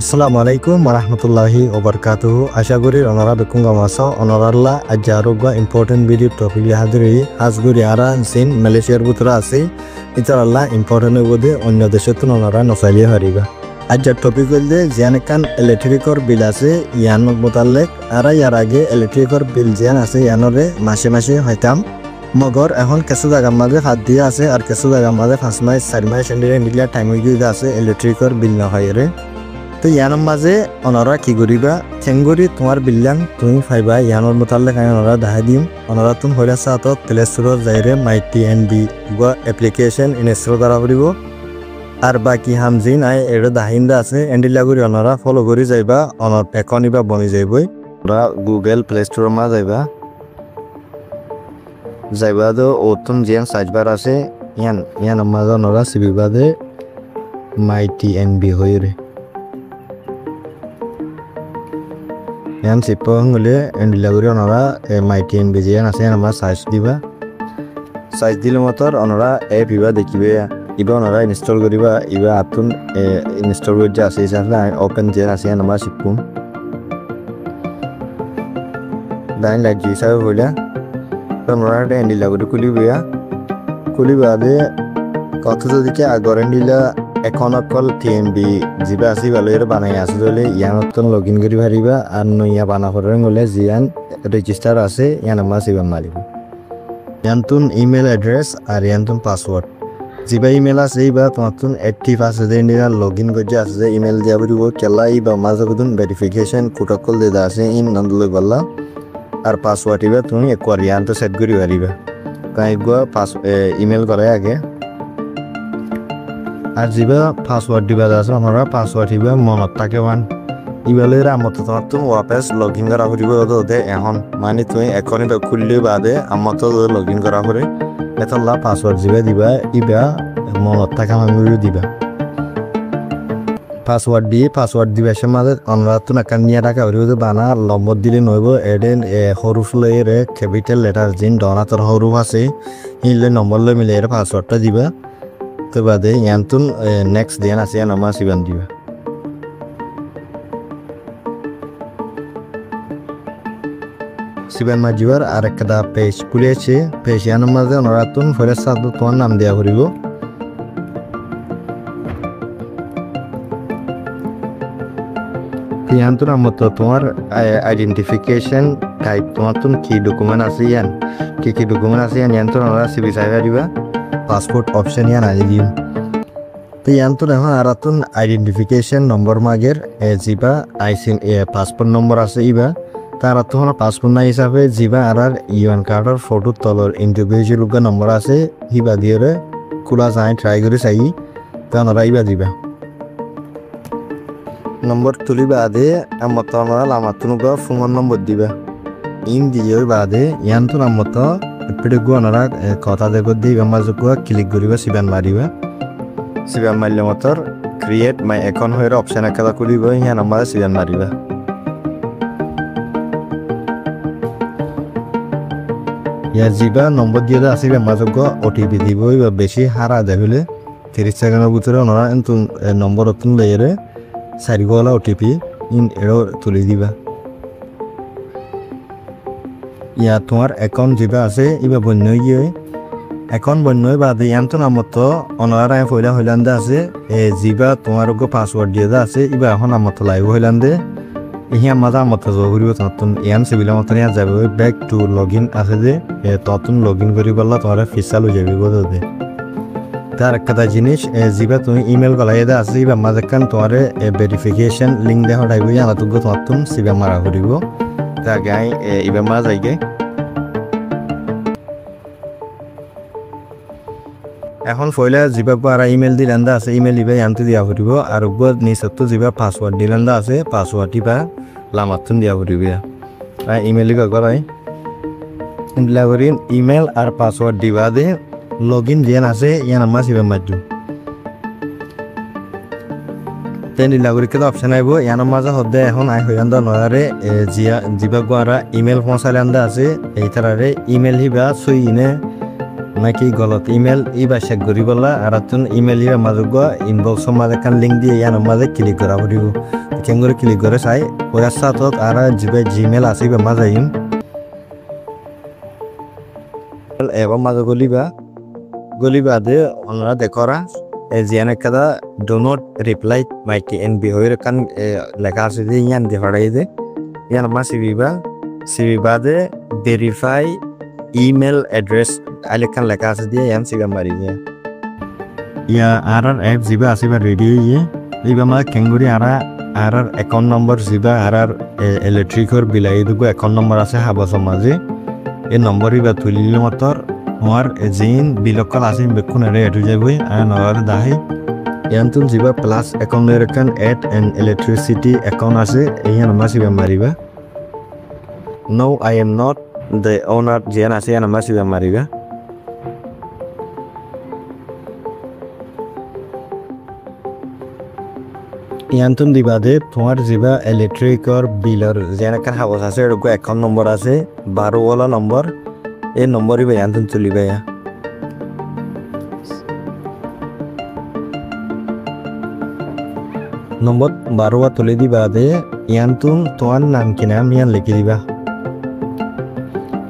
আসসালামু আলাইকুম warahmatullahi wabarakatuh. আশা করি ওনারা বেকুম গামাসা ওনারাল্লা আজ আরোগ্য ইম্পর্টেন্ট ভিডিও টপিক হাজিরি আজগুরি আরা সিন মালয়েশিয়ার ভিতরে আছে ইতারাল্লা ইম্পর্টেন্ট বদে অন্য দেশে তো ওনারা নসাইলিয়ে হারিবা আজ টপিক হইলে জিয়ান কান ইলেকট্রিকর বিল আছে ইয়ানক মোতালেক আর ইয়ার আগে ইলেকট্রিকর বিল জিয়ান আছে ইয়ানরে মাসে মাসে হইতাম মগর এখন কিছু জায়গার মাঝে হাত দিয়ে আছে আর কিছু জায়গার মাঝে 5 মাস 4 মাস এন্ডিরে মিলিয়া টাইম হয়ে আছে ইলেকট্রিকর বিল না হয় রে তো ইয়ানোর মাঝে ওনারা কি করিবা চেঙ্গুরি তোমার বিল্লাং তুমি পাইবা ইয়ানোর মোতালেক আমি ওনারা দেখা দিম ওনারা তুমি হইলে সাথে প্লে স্টোর যাইরে মাইটি এনবি গো অ্যাপ্লিকেশন ইনস্টল করা করিব আর বাকি হামজিন আই এর দাহিন্দা আছে এন্ডিলা করি ওনারা ফলো করি যাইবা অনর একাউন্ট বনি যাইবই ওরা গুগল প্লে স্টোর মা যাইবা তো ওতম জিয়ান সার্চবার আছে ইয়ান মাঝে ওনারা সিবিবাদে মাইটি এনবি হইরে ইয়ান সিপং হলে এন্ডিলা করি ওনারা মাইটি এনবি জিয়ান আছে আমরা সার্চ দিবা সার্চ দিলে মতর ওনারা এপ ইবা দেখিবে ইবা ওনারা ইনস্টল করিবা ইবা আতুন ইনস্টল করে আছে হিসাবে ওপেন জিয়ান আছে আমরা শিখুম দাইন লাইক হিসাবে হইলা তোমরা এন্ডিলা করে খুলিবা দে কত যদি আগর এন্ডিলা এখন অকল টিএমবি জিবা আসি ভালো এর বানাই আছে বলে ইয়ান লগ ইন করি পারিবা আর নইয়া বানা করেন গলে জিয়ান রেজিস্টার আছে ইয়ান আমরা সিবা মারিব ইয়ানতুন ইমেল অ্যাড্রেস আর ইয়ানতুন পাসওয়ার্ড জিবা ইমেল আছে ইবা তোমাতুন অ্যাক্টিভ আছে যে এন্ডিলা লগ ইন করে আছে যে ইমেল দিয়া বলিব কেলা ইবা মাঝে কতন ভেরিফিকেশন প্রোটোকল দে আছে ইন নন্দলে বললা আর পাসওয়ার্ড ইবা তুমি একবার ইয়ানতো সেট করি পারিবা তাই গো ইমেল করে আগে আর জিবা পাসওয়ার্ড দিবা আছে আমরা পাসওয়ার্ড দিবা মনত থাকে ওয়ান ইবালে আমত তোমার তুমি ওয়াপস লগ ইন করা করিব ওদে এখন মানে তুমি একাউন্ট খুললে বাদে আমত লগ ইন করা করে এতলা পাসওয়ার্ড দিবা ইবা মনত থাকে মেমরি দিবা পাসওয়ার্ড দিবা সে মাঝে আমরা তো নাকান নিয়ে রাখা হইব বানা নম্বর দিলে নইব এডেন হরুফ লয়ে ক্যাপিটাল লেটার জিন ডনাতর হরুফ আছে ইলে নম্বর লই মিলে এর পাসওয়ার্ডটা দিবা তো বাদে ইয়ানতুন নেক্সট দিন আছে নামা সিবান দিবা সিবান মাজিবার আর একটা পেজ খুলেছে পেজ ইয়ানোর মাঝে ওনারাতুন ফেরের সাথে তোমার নাম দেওয়া করিব ইয়ানতুন আমত তোমার আইডেন্টিফিকেশন টাইপ তোমার তুন কি ডকুমেন্ট আছে ইয়ান কি ডকুমেন্ট আছে ইয়ানতুন ওনারা সিবি চাইবা দিবা পাসপোর্ট অপশন ইয়ান আনি দিম তো ইয়ানতুন এখন আরাতুন আইডেন্টিফিকেশন নম্বর মাগের জিবা আইসিন পাসপোর্ট নম্বর আছে ইবা তার তখন পাসপোর্ট না হিসাবে জিবা আর ইউএন কার্ডের ফটোর তলর ইন্ডিভিজুয়াল নম্বর আছে হিবা দিয়ে খোলা যায় ট্রাই করে চাই তো ওনারা ইবা দিবা নম্বর তুলি বাদে আমত আমার তুনুক ফোন নম্বর দিবা ইন দিয়ে বাদে ইয়ানতুন আমত পেটুকু ওনারা কথা দেখো দিয়ে আমাজুকু ক্লিক করিবা সিবান মারিবা সিবান মারলে মতর ক্রিয়েট মাই অ্যাকাউন্ট হয়ে অপশন একটা করিব ইয়ান আমরা সিবান মারিবা ইয়া জিবা নম্বর দিয়ে আসিবে আমাজুকু ওটিপি দিব বা বেশি হারা দেবলে 30 সেকেন্ডের ভিতরে ওনারা নম্বর অতুন লইরে সারিগলা ওটিপি ইন এরো তুলি দিবা ইয়া তোমার অ্যাকাউন্ট জিবা আছে ইবা বন্য গিয়ে অ্যাকাউন্ট বন্য বাদে ইয়ানতো নামত অনারা ফয়লা হইলান্দে আছে জিবা তোমার পাসওয়ার্ড দিয়ে আছে ইবা এখন আমত লাইভ হইলান্দে ইহিয়া মাঝে আমত জহুরিব তখন ইয়ান সিবিলা মতন ইয়া যাবে ব্যাক টু লগ ইন আছে যে তখন লগ ইন করি বললা তোমার ফিসাল হয়ে যাবে বোধে তার একটা জিনিস জিবা তুমি ইমেল গলাই আছে ইবা মাঝে কান তোমার ভেরিফিকেশন লিঙ্ক দেখা টাইব ইয়া তুগ তখন সিবা মারা করিব তা গাই ইবা মা যাইগে এখন ফয়লা জিবা পারা ইমেল দিলান্দা আছে ইমেল ইবা আনতে দিয়া করিব আর উপর নিচত জিবা পাসওয়ার্ড দিলান্দা আছে পাসওয়ার্ড দিবা লামাতুন দিয়া করিব ইমেল গরাই ইনলা করিন ইমেল আর পাসওয়ার্ড দিবা দে লগ ইন দিয়ান আছে ইয়ান আমা সিবা মাজু তেন লাগরিকে অপশন আইব ইয়ান মাঝে হদে এখন আই হইয়ান্দা নয়ারে জিবা গোয়ারা ইমেল পৌঁছালে আন্দা আছে এই তারারে ইমেল হিবা সুইনে নাকি গলত ইমেল ইবা চেক করিবলা আর তুন ইমেল ইবা মাজুগ ইনবক্স মাঝে কান লিঙ্ক দিয়ে ইয়ান মাঝে ক্লিক করা পড়িব কেন করে ক্লিক করে চাই ওয়ার সাথে আর জিবে জিমেল আছে বা মাঝাইম এবং মাঝে গলিবা দে ওনারা দেখরা জিয়ান একটা ডো নট রিপ্লাই মাই টিএনবি হইর কান লেখা আছে যে ইয়ান দে ফাড়াই দে ইয়ান মা সিবিবা দে ভেরিফাই ইমেল অ্যাড্রেস আইলেখান লেখা আছে দিয়ে ইয়ান সিবা মারি দিয়ে ইয়া আর অ্যাপ জিবা আসিবা রেডি হইয়ে এইবা মা কেঙ্গুরি আর অ্যাকাউন্ট নম্বর জিবা আর ইলেকট্রিকর বিলাই দুগো অ্যাকাউন্ট নম্বর আছে হাবা সমাজে এই নম্বর ইবা তুলিলে মতর আমার জিন বিলকল আছে বেকুন আরে এটু যাবই আর নর দাহি ইয়ান্তুন জিবা প্লাস অ্যাকাউন্টের কান এট এন্ড ইলেকট্রিসিটি অ্যাকাউন্ট আছে ইয়ান মা সিবা মারিবা নো I am not the owner jian ase yana masiba mariga yantun dibade tomar jiba electric or bill jian kan habos ase go account number ase 12 wala number ei number iba yantun tuliba ya number 12 wa tuli dibade yantun toan nam kinam yan likhi diba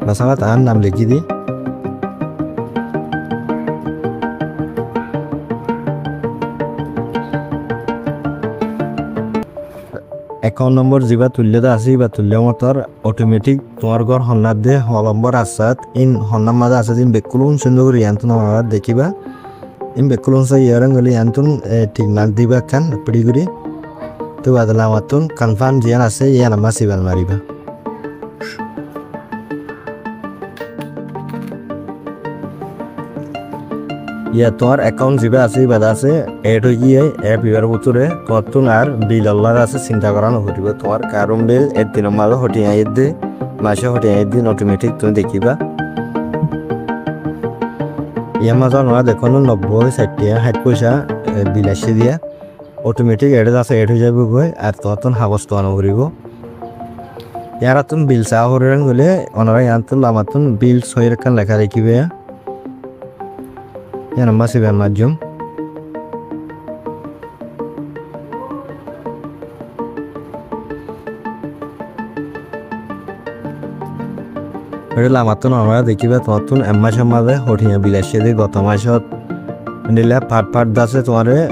masalah tahan nam lagi di account number jiba tulle da asi ba tulle motor automatic tomar gor honnat de number asat in honnam maza asat in bekulun sundur yantun amara dekiba in bekulun sa yaran goli yantun signal diba kan pidi guri to badala matun confirm jian ase yana masiban mariba ইয়া তোমার account জিবা আছে বাদা আছে add হয়ে গিয়ে app ইবার ভিতরে তোমার আর বিল আল্লাহর আছে চিন্তা করানো হইব তোমার কারণ বিল এর দিন মাঝে হটিয়ে আই দে মাসে হটিয়ে আই দিন অটোমেটিক তুমি দেখিবা ইয়া মাঝে নয় দেখো 90-60 পয়সা বিল আসে দিয়া অটোমেটিক এড আছে এড হয়ে যাবে গই আর তখন হাবস তো আনো করিব ইয়ারা তুমি বিল চা হরেন গলে ওনারা ইয়ান্তুন লামাতুন বিল সহির কান লেখা রাখিবে yana masih bermajum lamatun amra dekiba totun emma samade hotiya bilashe de goto masot nila part dase tomare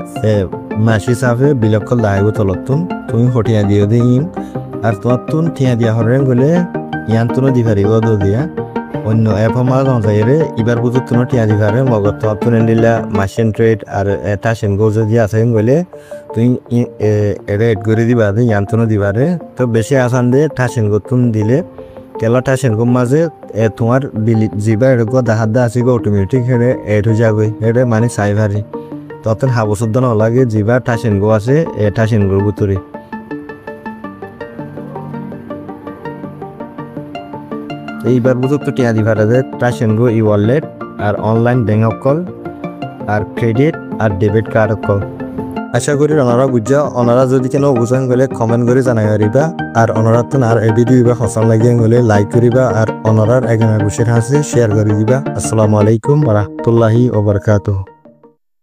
mashi safe bilokol daibo tolotun tumi hotiya dio dein ar totun tiya dia horen gole yantuno diparibo do dia অন্য app আমার যাইরে ইবার বুঝত কোনো টিয়া দিবারে মগত আপনি নিলা machine trade আর এটা সেনগো যদি আছে গলে তুই এড করে দিবা দে ইয়ান্তনো দিবারে তো বেশি আসান দে ঠাসেনগো তুম দিলে তেলা ঠাসেনগো মাঝে তোমার জিবা এরকম দাহাদা আছে গো অটোমেটিক হেরে এড হয়ে যাবে হেরে মানে সাইভারি তখন হাবসুদ্ধ না লাগে জিবা ঠাসেনগো আছে ঠাসেনগোর ভিতরে এইবার বুঝতো টিয়া দিবারে যে ট্রাসেনগো ই ওয়ালেট আর অনলাইন ব্যাংক কল আর ক্রেডিট আর ডেবিট কার্ড কল আশা করি ওনারা বুঝা ওনারা যদি কেন বুঝান গেলে কমেন্ট করে জানাই পারিবা আর ওনারা তো আর এই ভিডিও বা পছন্দ লাগিয়ে গেলে লাইক করিবা আর ওনারার এখানে বসে আছে শেয়ার করে দিবা আসসালামু আলাইকুম ওয়া রাহমাতুল্লাহি ওয়া বারাকাতুহু